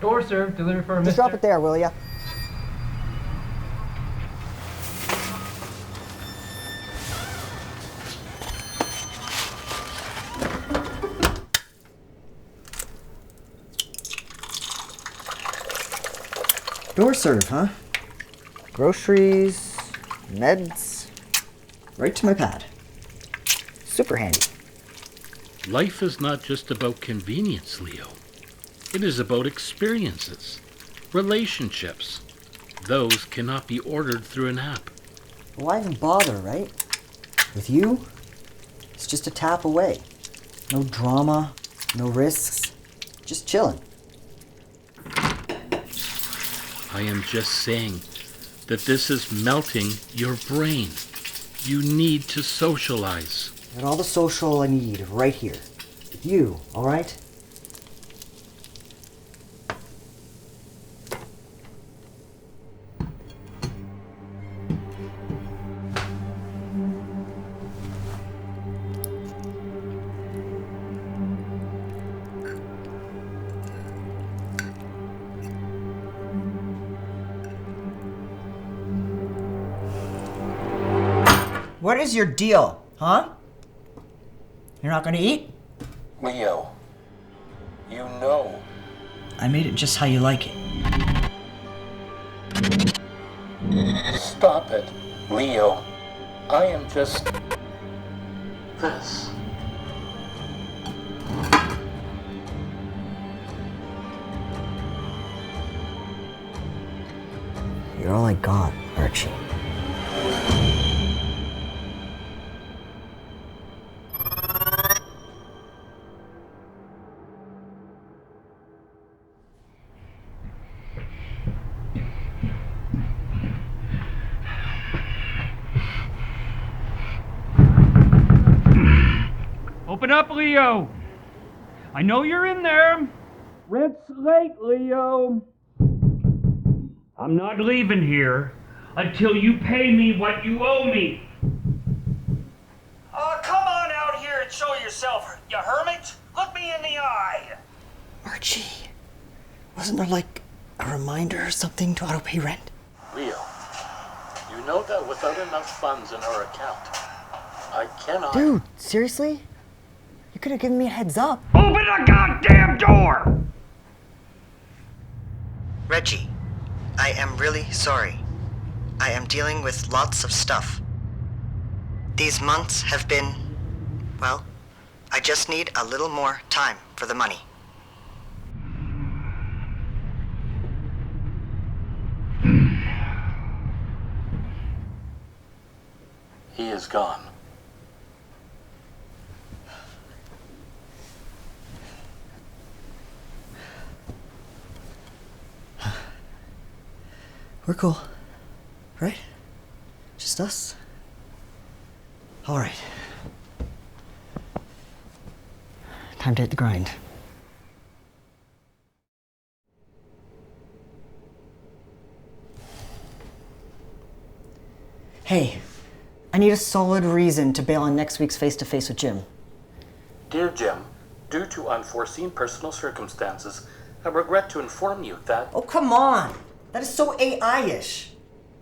Door served, delivery for a Just mister. drop it there, will ya? Door serve, huh? Groceries, meds, right to my pad. Super handy. Life is not just about convenience, Leo. It is about experiences, relationships. Those cannot be ordered through an app. Why even bother, right? With you, it's just a tap away. No drama, no risks, just chilling. I am just saying that this is melting your brain. You need to socialize. Got all the social I need right here. With you, all right? What is your deal, huh? You're not gonna eat? Leo, you know. I made it just how you like it. Stop it, Leo. I am just this. You're all I got, Archie. Open up, Leo. I know you're in there. Rent's late, Leo. I'm not leaving here until you pay me what you owe me. Come on out here and show yourself, you hermit. Look me in the eye. Archie, wasn't there like a reminder or something to auto-pay rent? Leo, you know that without enough funds in our account, I cannot... Dude, seriously? You could have given me a heads up. Open the goddamn door! Reggie, I am really sorry. I am dealing with lots of stuff. These months have been, well, I just need a little more time for the money. He is gone. We're cool, right? Just us? All right. Time to hit the grind. Hey, I need a solid reason to bail on next week's face-to-face with Jim. Dear Jim, due to unforeseen personal circumstances, I regret to inform you that... Oh, come on! That is so AI-ish.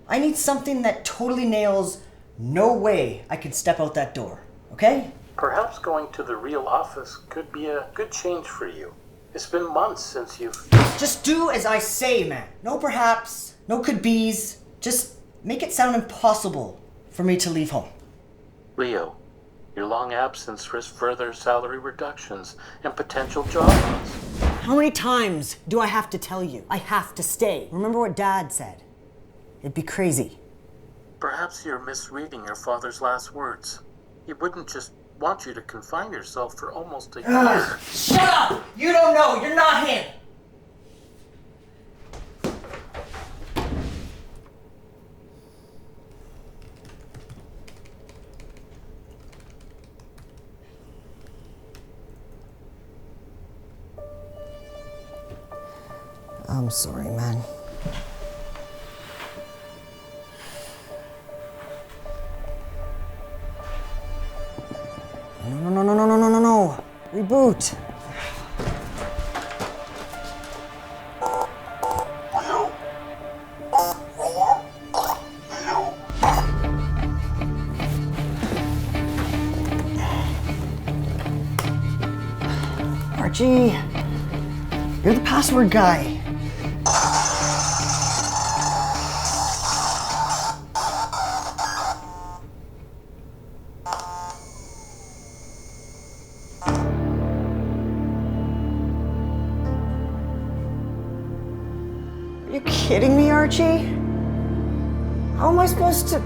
I need something that totally nails no way I can step out that door, okay? Perhaps going to the real office could be a good change for you. It's been months since you've... Just do as I say, man. No perhaps, no could be's. Just make it sound impossible for me to leave home. Leo, your long absence risks further salary reductions and potential job loss. How many times do I have to tell you? I have to stay. Remember what Dad said. It'd be crazy. Perhaps you're misreading your father's last words. He wouldn't just want you to confine yourself for almost a year. Shut up! You don't know. You're not him. I'm sorry, man. No. Reboot. Archie, you're the password guy. Are you kidding me, Archie? How am I supposed to...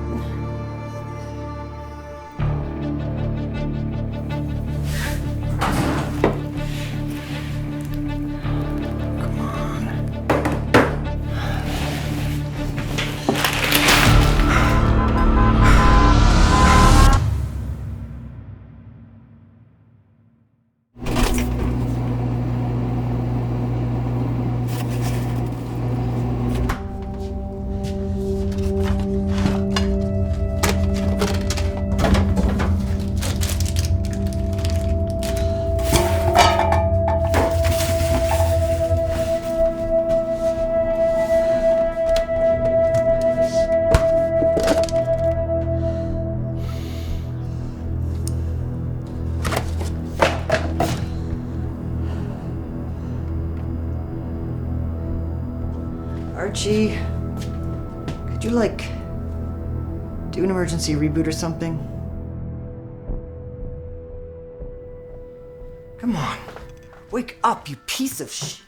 Archie, could you, like, do an emergency reboot or something? Come on, wake up, you piece of sh...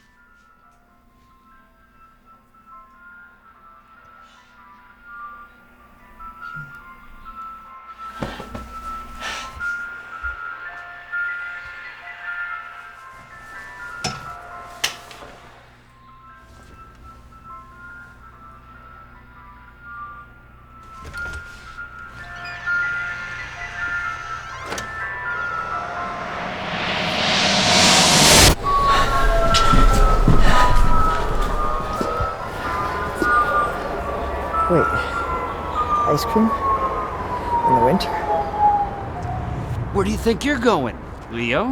Wait, ice cream? In the winter? Where do you think you're going, Leo?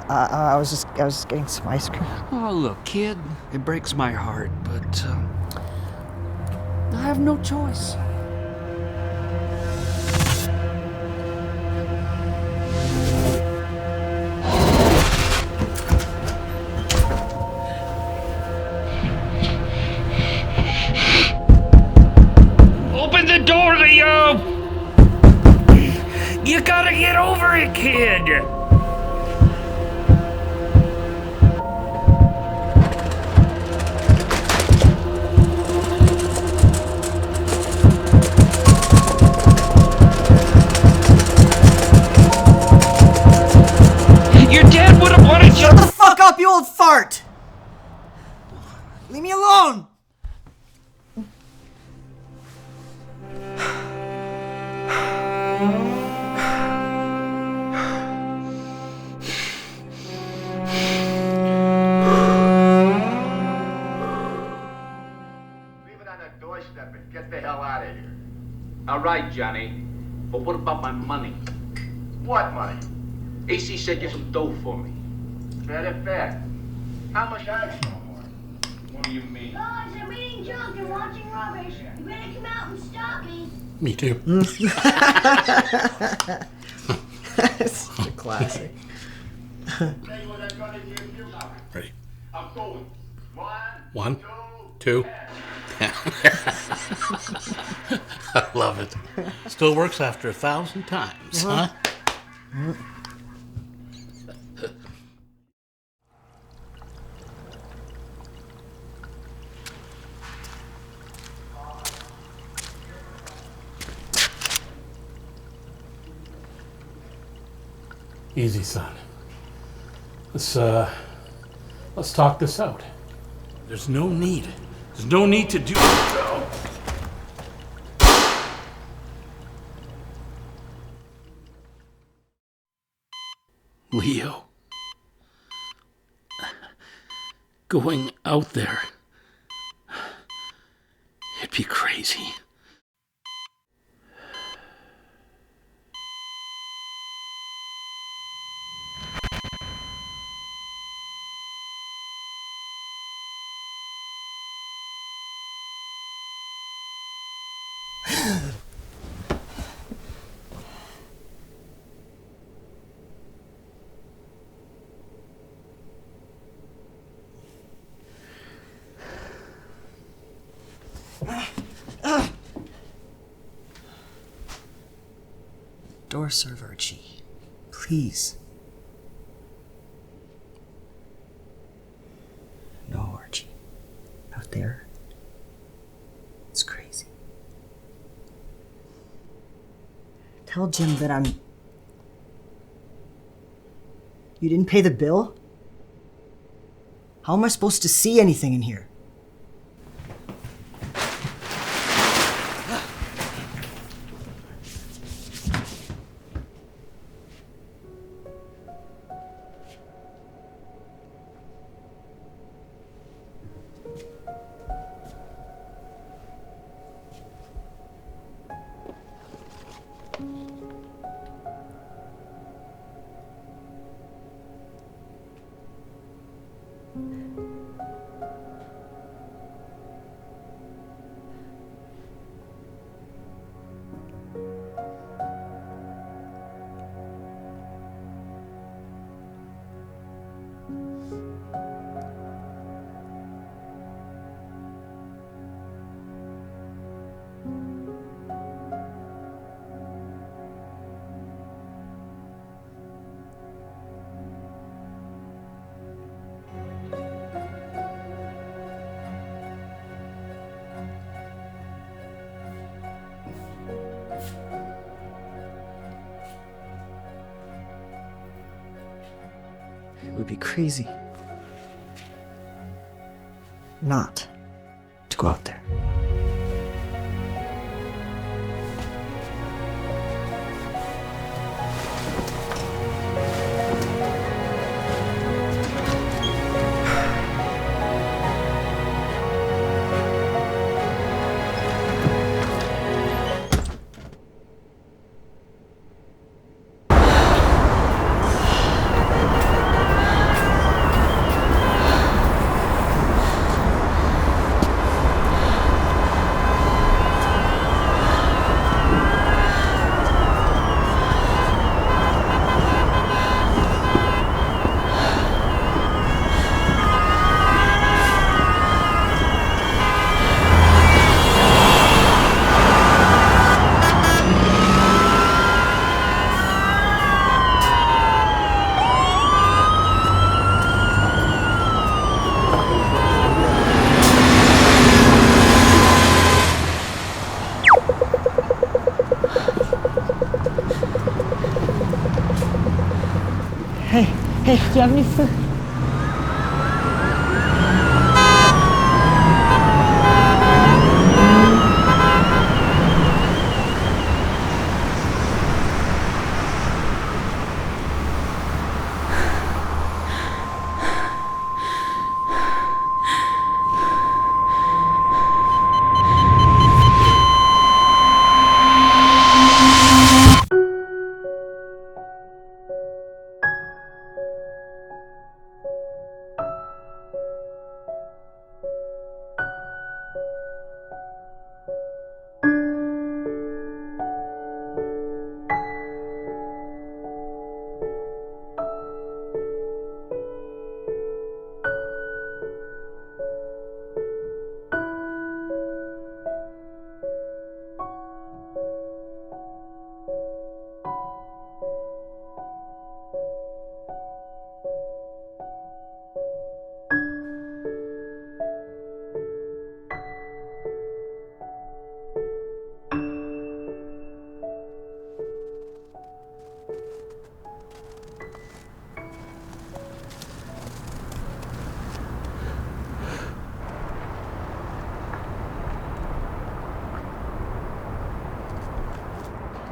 I was just getting some ice cream. Oh, look, kid, it breaks my heart, but I have no choice. Open the door, Leo! You gotta get over it, kid! Your dad would have wanted you. Shut the fuck up, you old fart! Leave me alone! Leave it on the doorstep and get the hell out of here. All right, Johnny. But what about my money? What money? AC said you some dough for me. Fair. How much I owe more? What do you mean? Guys, I'm eating junk and watching rubbish. You better come out and stop me. Me too. It's a classic. Tell you what I'm gonna give you. Ready? I'm going. One, two. I love it. Still works after 1,000 times, huh? Easy, son. Let's talk this out. There's no need. There's no need to do. Leo. Going out there. It'd be crazy. your serve, Archie. Please. No, Archie. Out there, it's crazy. Tell Jim that I'm... You didn't pay the bill? How am I supposed to see anything in here? It would be crazy not to go out there. Hey, do you have any food?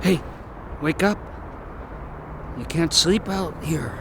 Hey, wake up. You can't sleep out here.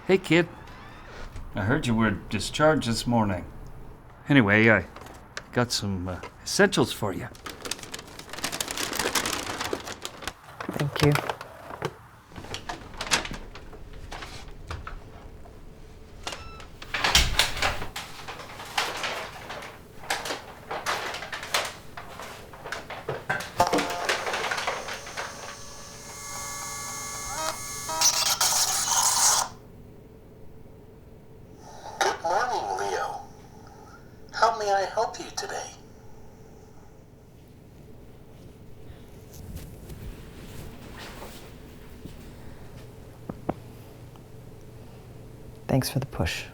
Hey, kid. I heard you were discharged this morning. Anyway, I got some essentials for you. Thank you. Good morning, Leo. How may I help you today? Thanks for the push.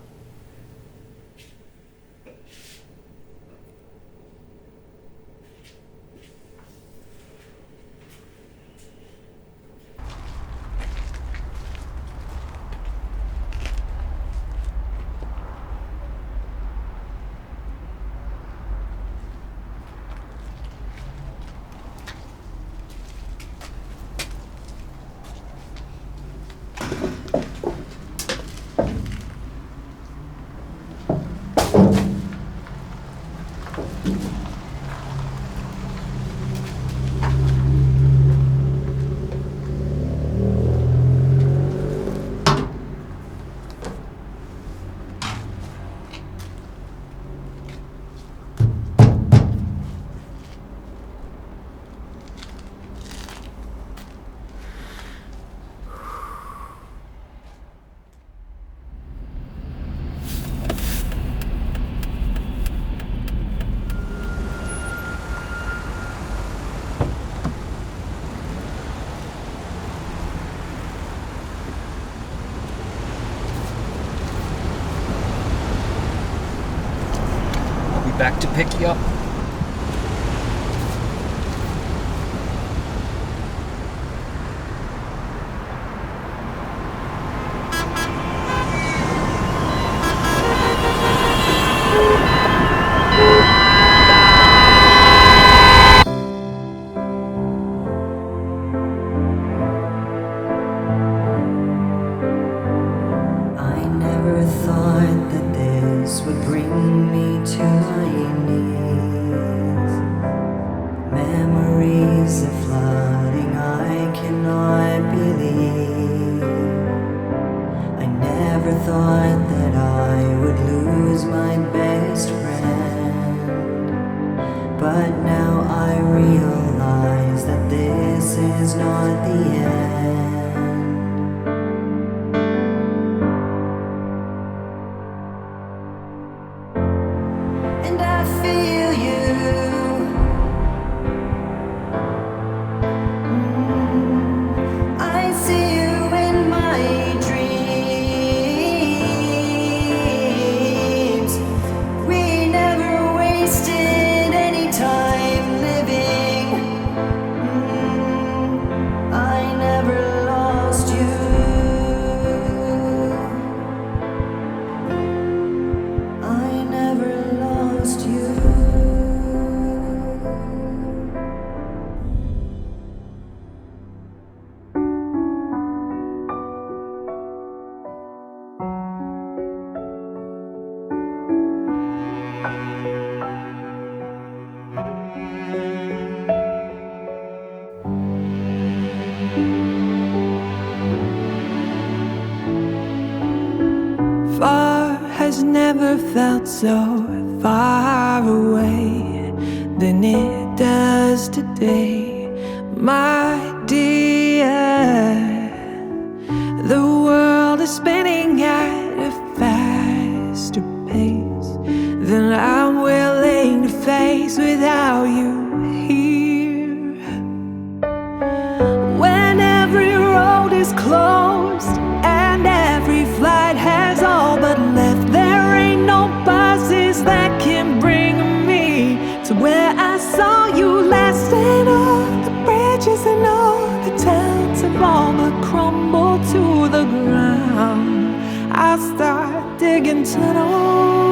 Back to pick you up. I never thought that this would bring me to my knees. Memories of flooding, I cannot believe. I never thought that I would lose my best friend. But now I realize that this is not the end. And I feel you. I see you in my dreams. We never wasted any time living. I never lost you. I never lost you. Far has never felt so far away than it does today, my dear. The world is spinning at a faster pace than I'm willing to face without you here. When every road is closed and every flight has all but left, there ain't no buses that can bring me to where I saw you last. And all the bridges and all the towns have all but crumbled to the ground. I start digging tunnels